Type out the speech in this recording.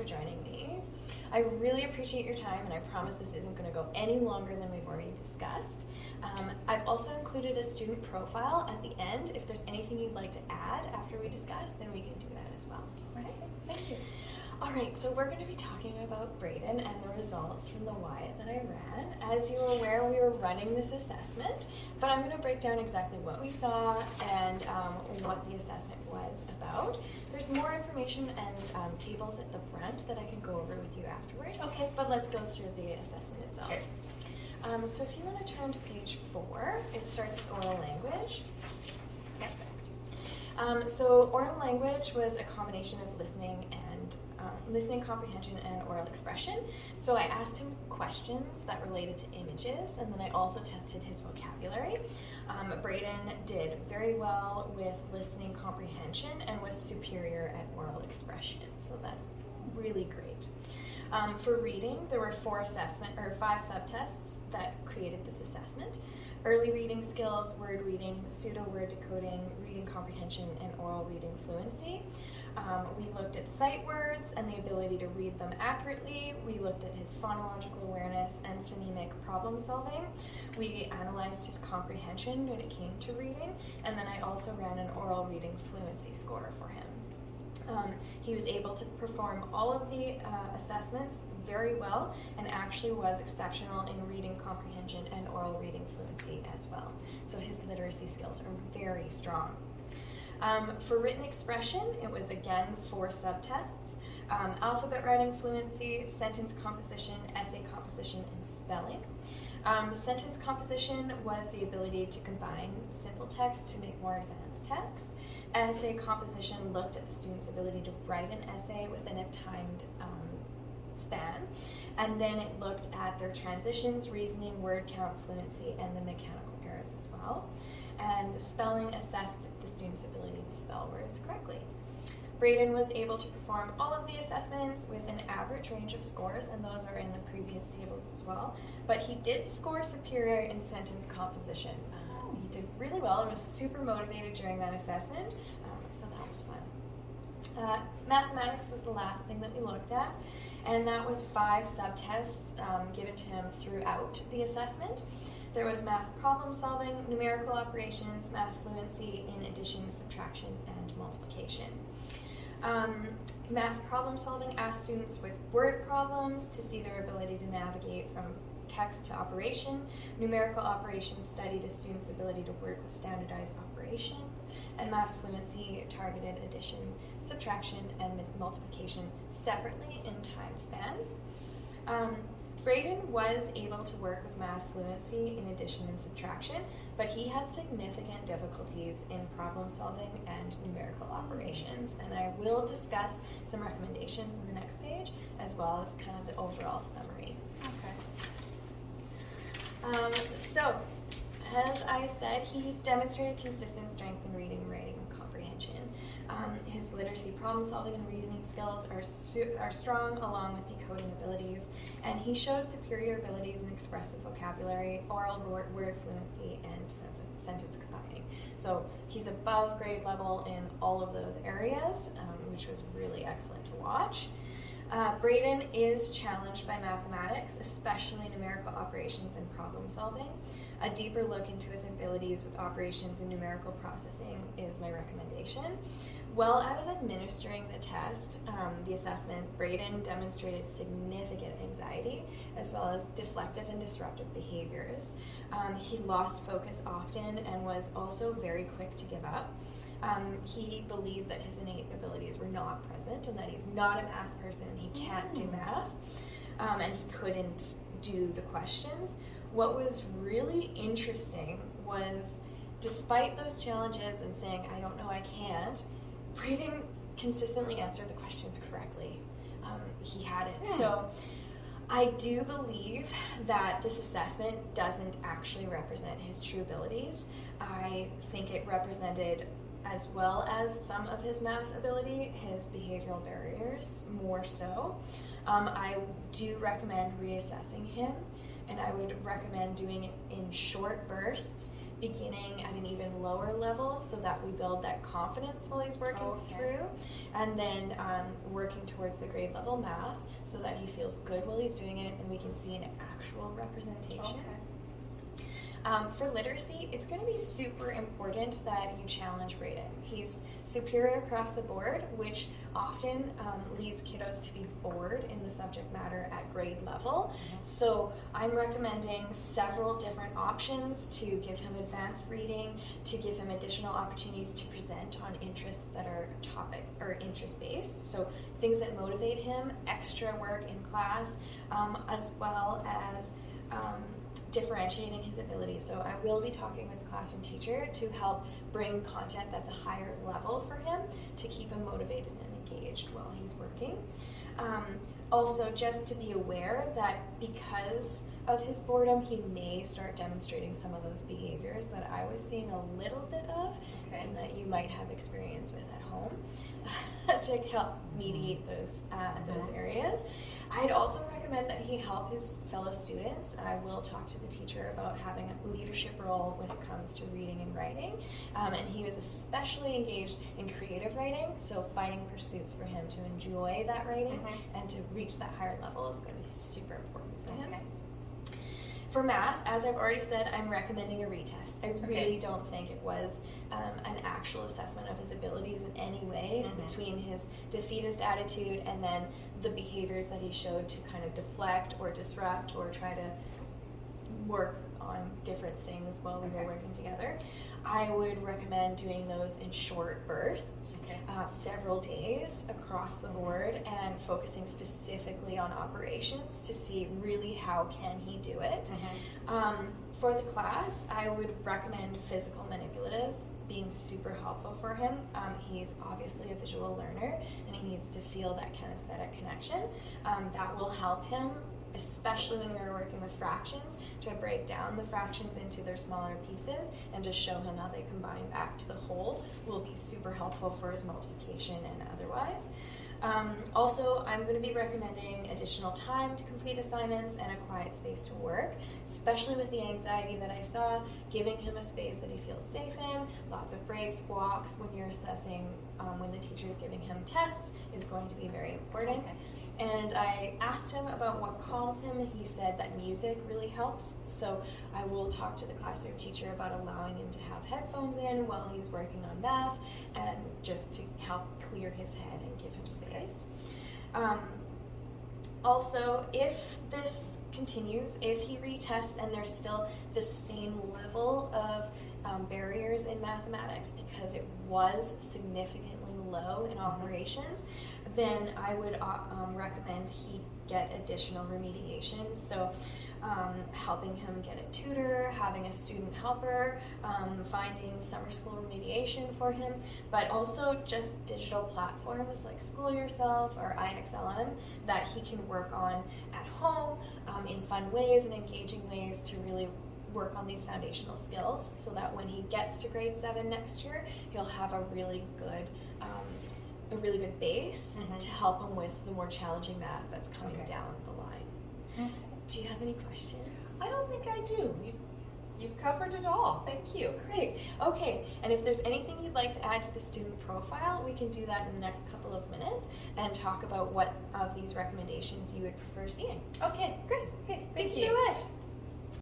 for joining me. I really appreciate your time, and I promise this isn't going to go any longer than we've already discussed. I've also included a student profile at the end. If there's anything you'd like to add after we discuss, then we can do that as well. Okay? Thank you. All right, so we're going to be talking about Braden and the results from the WIAT that I ran. As you are aware, we were running this assessment, but I'm going to break down exactly what we saw and what the assessment was about. There's more information and tables at the front that I can go over with you afterwards. Okay. But let's go through the assessment itself. Okay. So if you want to turn to page 4, it starts with oral language. Perfect. So oral language was a combination of listening comprehension, and oral expression. So I asked him questions that related to images, and then I also tested his vocabulary. Braden did very well with listening comprehension and was superior at oral expression. So that's really great. For reading, there were 5 subtests that created this assessment: early reading skills, word reading, pseudo-word decoding, reading comprehension, and oral reading fluency. We looked at sight words and the ability to read them accurately. We looked at his phonological awareness and phonemic problem solving. We analyzed his comprehension when it came to reading, and then I also ran an oral reading fluency score for him. He was able to perform all of the assessments very well and actually was exceptional in reading comprehension and oral reading fluency as well. So his literacy skills are very strong. For written expression, it was again 4 subtests: alphabet writing fluency, sentence composition, essay composition, and spelling. Sentence composition was the ability to combine simple text to make more advanced text. Essay composition looked at the student's ability to write an essay within a timed span. And then it looked at their transitions, reasoning, word count, fluency, and the mechanical errors as well. And spelling assessed the student's ability to spell words correctly. Braden was able to perform all of the assessments with an average range of scores, and those are in the previous tables as well. But he did score superior in sentence composition. He did really well and was super motivated during that assessment, so that was fun. Mathematics was the last thing that we looked at, and that was 5 subtests given to him throughout the assessment. There was math problem solving, numerical operations, math fluency in addition, subtraction, and multiplication. Math problem solving asked students with word problems to see their ability to navigate from text to operation. Numerical operations studied a student's ability to work with standardized operations. And math fluency targeted addition, subtraction, and multiplication separately in time spans. Braden was able to work with math fluency in addition and subtraction, but he had significant difficulties in problem solving and numerical operations, and I will discuss some recommendations in the next page, as well as kind of the overall summary. Okay. So, as I said, he demonstrated consistent strength in reading, writing, and comprehension. His literacy, problem solving, and reasoning skills are strong, along with decoding abilities, and he showed superior abilities in expressive vocabulary, oral word fluency, and sentence combining. So he's above grade level in all of those areas, which was really excellent to watch. Braden is challenged by mathematics, especially numerical operations and problem solving. A deeper look into his abilities with operations and numerical processing is my recommendation. While I was administering the test, the assessment, Braden demonstrated significant anxiety as well as deflective and disruptive behaviors. He lost focus often and was also very quick to give up. He believed that his innate abilities were not present and that he's not a math person, he can't do math, and he couldn't do the questions. What was really interesting was, despite those challenges and saying, I don't know, I can't, Braden consistently answered the questions correctly. He had it. So I do believe that this assessment doesn't actually represent his true abilities. I think it represented, as well as some of his math ability, his behavioral barriers more so. I do recommend reassessing him, and I would recommend doing it in short bursts, beginning at an even lower level so that we build that confidence while he's working through, and then working towards the grade level math so that he feels good while he's doing it and we can see an actual representation. For literacy, it's going to be super important that you challenge Brayden. He's superior across the board, which often leads kiddos to be bored in the subject matter at grade level. So I'm recommending several different options to give him advanced reading, to give him additional opportunities to present on interests that are topic or interest-based. So things that motivate him, extra work in class, as well as differentiating his abilities. So I will be talking with the classroom teacher to help bring content that's a higher level for him to keep him motivated and engaged while he's working. Also, just to be aware that because of his boredom, he may start demonstrating some of those behaviors that I was seeing a little bit of and that you might have experience with at home to help mediate those areas. I'd also recommend that he help his fellow students. I will talk to the teacher about having a leadership role when it comes to reading and writing. And he was especially engaged in creative writing, so finding pursuits for him to enjoy that writing and to reach that higher level is going to be super important for him. For math, as I've already said, I'm recommending a retest. I really don't think it was an actual assessment of his abilities in any way between his defeatist attitude and then the behaviors that he showed to kind of deflect or disrupt or try to work on different things while we were working together. I would recommend doing those in short bursts, several days across the board, and focusing specifically on operations to see really how can he do it. For the class, I would recommend physical manipulatives being super helpful for him. He's obviously a visual learner and he needs to feel that kinesthetic connection. That will help him, especially when we're working with fractions, to break down the fractions into their smaller pieces and just show him how they combine back to the whole will be super helpful for his multiplication and otherwise. Also, I'm going to be recommending additional time to complete assignments and a quiet space to work, especially with the anxiety that I saw. Giving him a space that he feels safe in, lots of breaks, walks when you're assessing, when the teacher is giving him tests is going to be very important. And I asked him about what calms him, and he said that music really helps. So I will talk to the classroom teacher about allowing him to have headphones in while he's working on math, and just to help clear his head and give him space. Also, if this continues, if he retests and there's still the same level of barriers in mathematics because it was significantly low in operations, then I would recommend he get additional remediation. So helping him get a tutor, having a student helper, finding summer school remediation for him, but also just digital platforms like School Yourself or IXLM that he can work on at home in fun ways and engaging ways to really work on these foundational skills so that when he gets to grade 7 next year, he'll have a really good base to help him with the more challenging math that's coming down the line. Do you have any questions? I don't think I do. You've covered it all. Thank you. Great. Okay, and if there's anything you'd like to add to the student profile, we can do that in the next couple of minutes and talk about what of these recommendations you would prefer seeing. Okay, Great. Okay, Thank you so much.